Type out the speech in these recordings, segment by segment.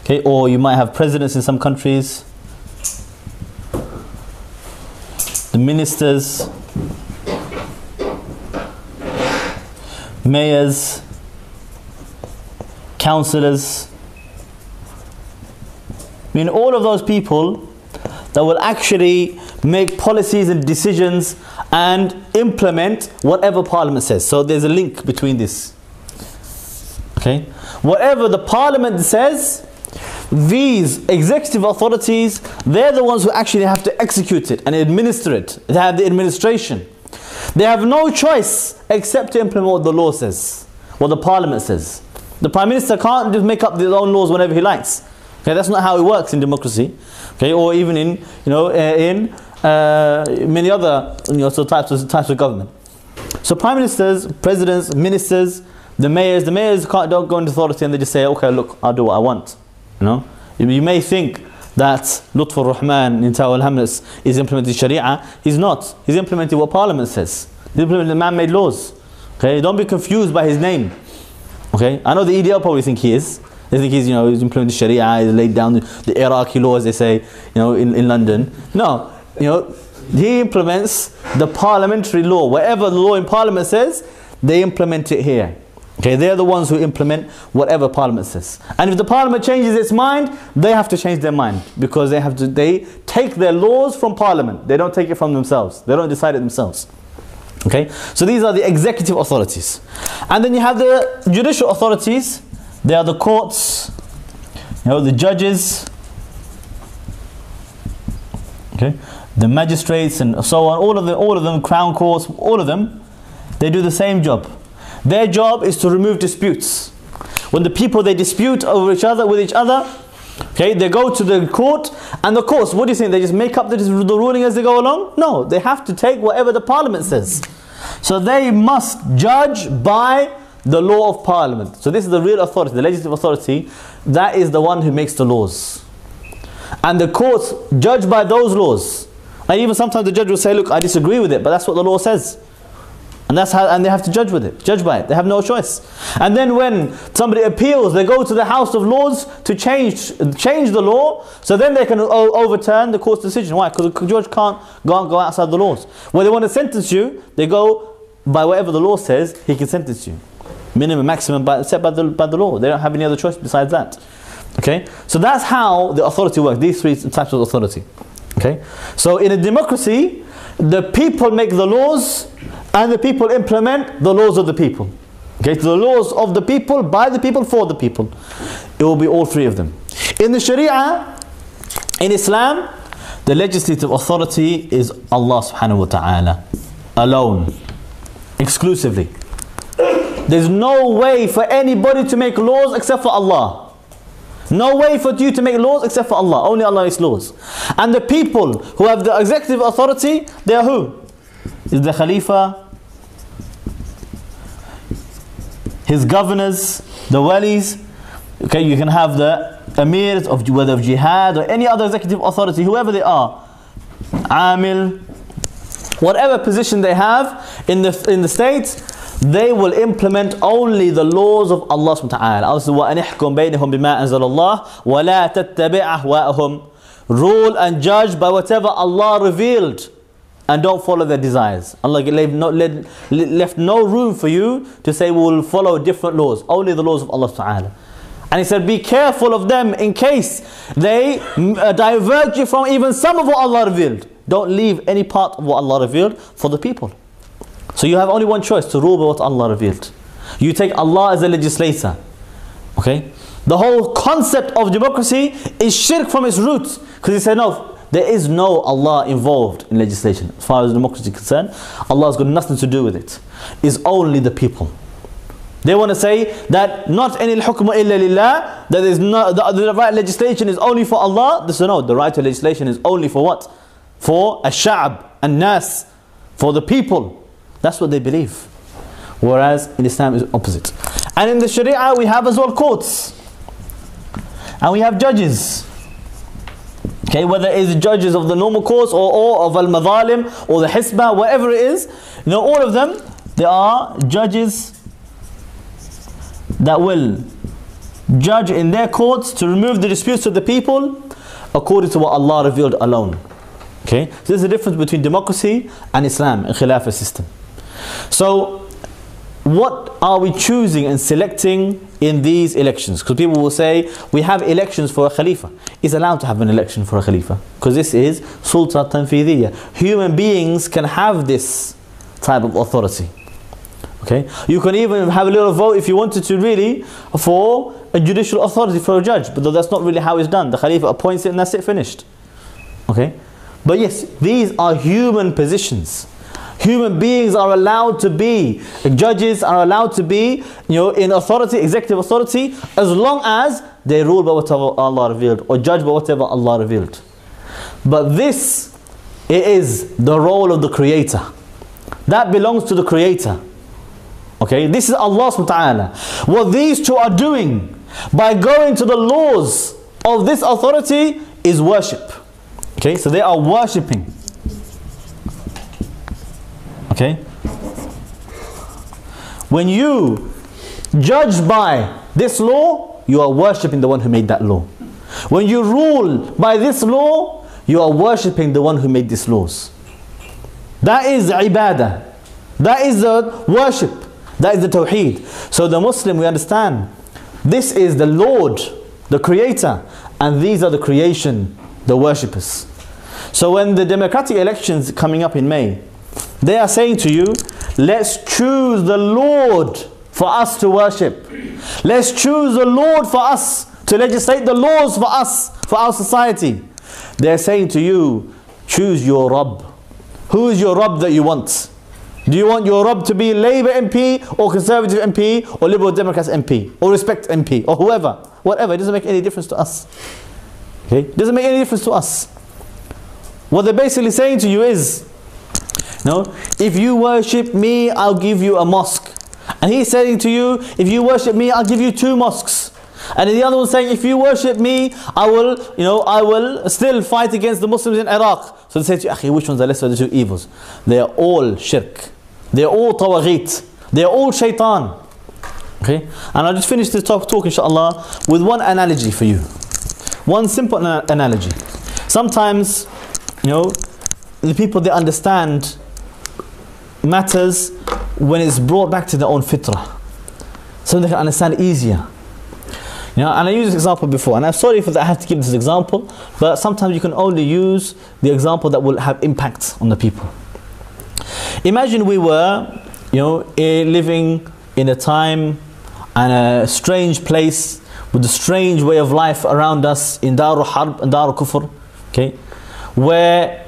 Okay, or you might have presidents in some countries, the ministers, mayors, councillors. I mean, all of those people that will actually make policies and decisions and implement whatever Parliament says. So there's a link between this. Okay? Whatever the Parliament says, these executive authorities, they're the ones who actually have to execute it and administer it. They have the administration. They have no choice except to implement what the law says, what the Parliament says. The Prime Minister can't just make up his own laws whenever he likes. Okay, that's not how it works in democracy. Okay, or even in many other types of government. So prime ministers, presidents, ministers, the mayors don't go into authority and they just say, okay, look, I'll do what I want. You may think that Lutf al-Rahman in Tawa al-Hamlas is implementing Sharia. He's not. He's implementing what Parliament says. He's implementing man-made laws. Okay, don't be confused by his name. Okay, I know the EDL probably think he is. They think he's he's implementing Sharia. He's laid down the Iraqi laws, they say, in London. No, he implements the parliamentary law. Whatever the law in Parliament says, they implement it here. Okay, they're the ones who implement whatever Parliament says. And if the Parliament changes its mind, they have to change their mind, because they take their laws from Parliament. They don't take it from themselves. They don't decide it themselves. Okay, so these are the executive authorities. And then you have the judicial authorities. They are the courts, the judges, okay, the magistrates and so on. All of them, crown courts, all of them, they do the same job. Their job is to remove disputes. When the people, they dispute over each other, with each other, okay, they go to the court, and the courts, what do you think? They just make up the ruling as they go along? No, they have to take whatever the Parliament says. So they must judge by the law of Parliament. So this is the real authority, the legislative authority. That is the one who makes the laws. And the courts judge by those laws. And even sometimes the judge will say, look, I disagree with it, but that's what the law says. And that's how, and they have to judge with it, judge by it. They have no choice. And then when somebody appeals, they go to the House of Lords to change the law, so then they can overturn the court's decision. Why? Because the judge can't go outside the laws. When they want to sentence you, they go by whatever the law says, he can sentence you. Minimum, maximum, set by the law. They don't have any other choice besides that. Okay? So that's how the authority works, these three types of authority. Okay? So in a democracy, the people make the laws, and the people implement the laws of the people. Okay, so the laws of the people, by the people, for the people. It will be all three of them. In the Sharia, in Islam, the legislative authority is Allah subhanahu wa ta'ala alone, exclusively. There's no way for anybody to make laws except for Allah. No way for you to make laws except for Allah. Only Allah makes laws. And the people who have the executive authority, they are who? Is the Khalifa, his governors, the walis. Okay, you can have the emirs of whether of jihad or any other executive authority, whoever they are, amil, whatever position they have in the states, they will implement only the laws of Allah SWT. Also, وَأَنِحْكُمْ بَيْنِهُمْ بِمَا أَنزَلَ اللَّهُ وَلَا تَتَّبِعْ أَهْوَاءَهُمْ. Rule and judge by whatever Allah revealed, and don't follow their desires. Allah left no room for you to say we will follow different laws, only the laws of Allah SWT. And He said, be careful of them in case they divert you from even some of what Allah revealed. Don't leave any part of what Allah revealed for the people. So you have only one choice, to rule by what Allah revealed. You take Allah as a legislator. Okay? The whole concept of democracy is shirk from its roots. Because He said, no, there is no Allah involved in legislation. As far as democracy is concerned, Allah has got nothing to do with it. It's only the people. They want to say that not any hukm illa lillah, that is not, the right legislation is only for Allah. This is no, the right to legislation is only for what? For ash-sha'b and nas, for the people. That's what they believe. Whereas in Islam is opposite. And in the Sharia we have as well courts. And we have judges. Okay, whether it is judges of the normal courts or of al-madhalim or the hisbah, whatever it is, all of them, they are judges that will judge in their courts to remove the disputes of the people according to what Allah revealed alone. Okay, so there's a difference between democracy and Islam and Khilafah system. So what are we choosing and selecting in these elections? Because people will say, we have elections for a Khalifa. Is allowed to have an election for a Khalifa, because this is Sulta Tanfidiyya. Human beings can have this type of authority. Okay, you can even have a little vote if you wanted to, really, for a judicial authority, for a judge, but that's not really how it's done. The Khalifa appoints it and that's it, finished. Okay, but yes, these are human positions. Human beings are allowed to be, judges are allowed to be, in authority, executive authority, as long as they rule by whatever Allah revealed, or judge by whatever Allah revealed. But this, it is the role of the Creator. That belongs to the Creator. Okay, this is Allah SWT. What these two are doing by going to the laws of this authority is worship. Okay, so they are worshipping. Okay, when you judge by this law, you are worshipping the one who made that law. When you rule by this law, you are worshipping the one who made these laws. That is ibadah. That is the worship. That is the tawheed. So the Muslim, we understand, this is the Lord, the Creator, and these are the creation, the worshippers. So when the democratic elections coming up in May, they are saying to you, let's choose the Lord for us to worship. Let's choose the Lord for us to legislate the laws for us, for our society. They're saying to you, choose your Rabb. Who is your Rabb that you want? Do you want your Rabb to be Labour MP or Conservative MP or Liberal Democrats MP or Respect MP or whoever? Whatever, it doesn't make any difference to us. Okay? It doesn't make any difference to us. What they're basically saying to you is, if you worship me, I'll give you a mosque. And he's saying to you, if you worship me, I'll give you 2 mosques. And the other one saying, if you worship me, I will still fight against the Muslims in Iraq. So they say to you, Akhi, which ones are lesser of the 2 evils? They are all shirk. They are all tawaghit. They are all shaitan. Okay? And I'll just finish this talk inshallah with one analogy for you. One simple analogy. Sometimes, the people, they understand matters when it's brought back to their own fitrah, so they can understand easier. And I used this example before, and I'm sorry for that I have to give this example, but sometimes you can only use the example that will have impact on the people. Imagine we were living in a time and a strange place with a strange way of life around us in Darul Harb and Darul Kufr, okay, where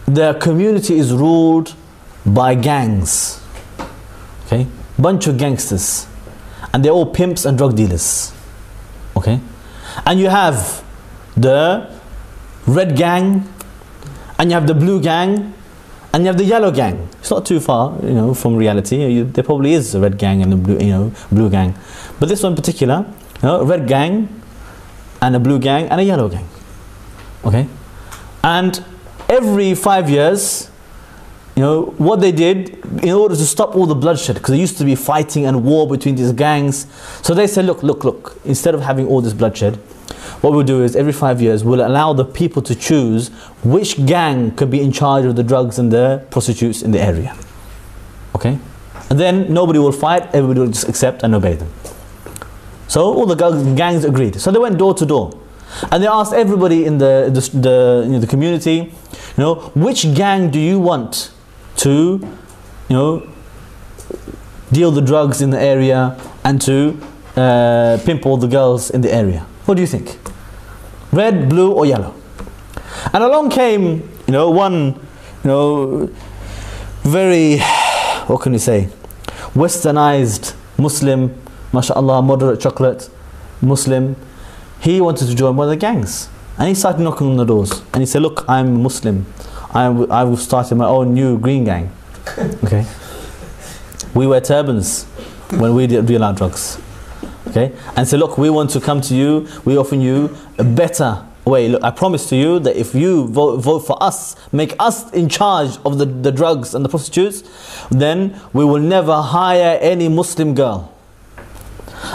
the community is ruled by gangs, okay, bunch of gangsters, and they're all pimps and drug dealers, okay, and you have the red gang, and you have the blue gang, and you have the yellow gang. It's not too far, from reality. There probably is a red gang and a blue gang, but this one in particular, red gang, and a blue gang, and a yellow gang, okay, and every 5 years, what they did in order to stop all the bloodshed, because there used to be fighting and war between these gangs. So they said, look, instead of having all this bloodshed, what we'll do is every 5 years we'll allow the people to choose which gang could be in charge of the drugs and the prostitutes in the area. Okay? And then nobody will fight, everybody will just accept and obey them. So all the gangs agreed. So they went door to door. And they asked everybody in the community, which gang do you want to, deal the drugs in the area and to pimp all the girls in the area? What do you think? Red, blue, or yellow? And along came, one, very, what can you say, westernized Muslim, mashallah, moderate chocolate Muslim. He wanted to join one of the gangs, and he started knocking on the doors, and he said, look, I'm Muslim, I've started my own new green gang. Okay, we wear turbans when we deal out drugs. Okay, and say, look, we want to come to you, we offer you a better way. Look, I promise to you that if you vote for us, make us in charge of the drugs and the prostitutes, then we will never hire any Muslim girl.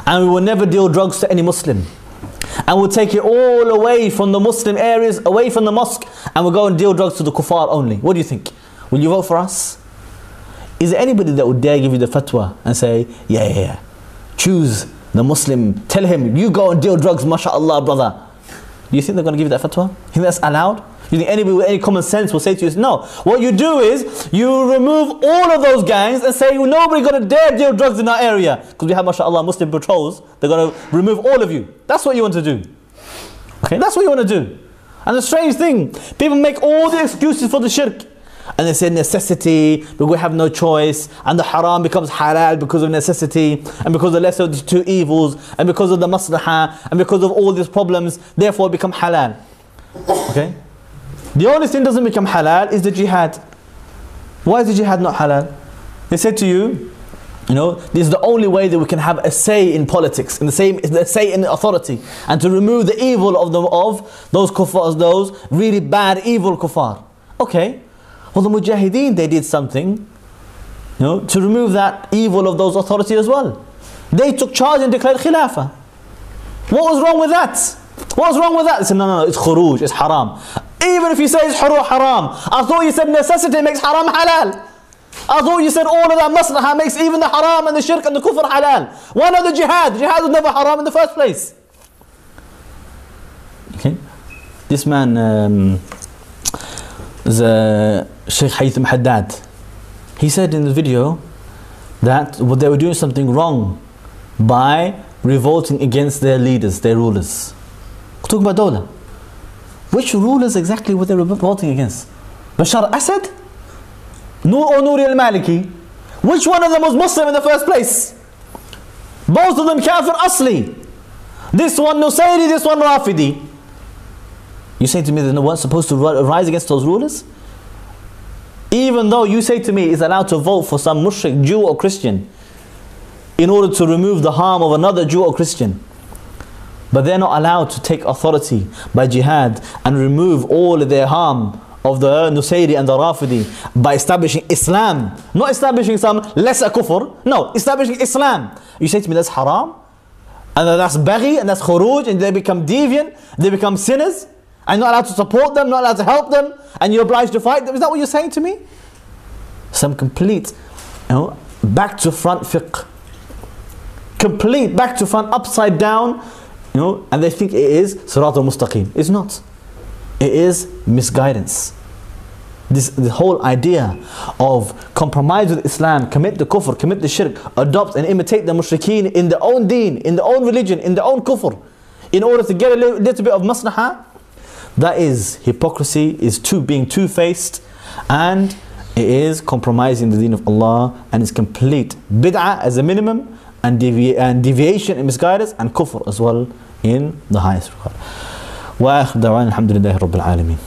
and we will never deal drugs to any Muslim. And we'll take it all away from the Muslim areas, away from the mosque, and we'll go and deal drugs to the kuffar only. What do you think? Will you vote for us? Is there anybody that would dare give you the fatwa and say, yeah, choose the Muslim, tell him, you go and deal drugs, mashallah, brother? Do you think they're going to give you that fatwa? You think that's allowed? You think anybody with any common sense will say to you, no. What you do is, you remove all of those gangs and say, nobody's going to dare deal drugs in our area. Because we have, mashallah, Muslim patrols, they're going to remove all of you. That's what you want to do. Okay, that's what you want to do. And the strange thing, people make all the excuses for the shirk. And they say necessity, but we have no choice. And the haram becomes halal because of necessity, and because of the lesser of the two evils, and because of the maslahah, and because of all these problems, therefore it becomes halal. Okay? The only thing that doesn't become halal is the jihad. Why is the jihad not halal? They said to you, this is the only way that we can have a say in politics, in the say in authority, and to remove the evil of those kuffar, those really bad, evil kuffar. Okay. Well, the mujahideen, they did something, to remove that evil of those authorities as well. They took charge and declared khilafah. What was wrong with that? What was wrong with that? They said, no, it's khuruj, it's haram. Even if you say it's haram, I thought you said necessity makes haram halal. I thought you said all of that maslahah makes even the haram and the shirk and the kufr halal. Why not the jihad? Jihad was never haram in the first place. Okay. This man, the Sheikh Haytham Haddad, he said in the video that they were doing something wrong by revolting against their leaders, their rulers. We're talking about Dawla. Which rulers exactly were they revolting against? Bashar Assad? Nur or Nuri al-Maliki? Which one of them was Muslim in the first place? Both of them kafir asli. This one Nusayri, this one Rafidi. You say to me that no one's supposed to rise against those rulers? Even though you say to me it's allowed to vote for some mushrik, Jew or Christian, in order to remove the harm of another Jew or Christian. But they're not allowed to take authority by jihad and remove all of their harm of the Nusayri and the Rafidi by establishing Islam. Not establishing some lesser kufr. No, establishing Islam. You say to me that's haram? And that's baghi and that's khuruj, and they become deviant, they become sinners? And you're not allowed to support them, not allowed to help them, and you're obliged to fight them? Is that what you're saying to me? Some complete, back to front fiqh. Complete back to front, upside down, and they think it is Sirat al-Mustaqim. It's not. It is misguidance. The whole idea of compromise with Islam, commit the kufr, commit the shirk, adopt and imitate the mushrikeen in their own deen, in their own religion, in their own kufr, in order to get a little bit of maslahah, that is hypocrisy, is being two-faced, and it is compromising the deen of Allah, and it's complete bid'ah as a minimum, and deviation and misguidance, and kufr as well in the highest regard. Wa akhir da'wan alhamdulillahi rabbil alameen.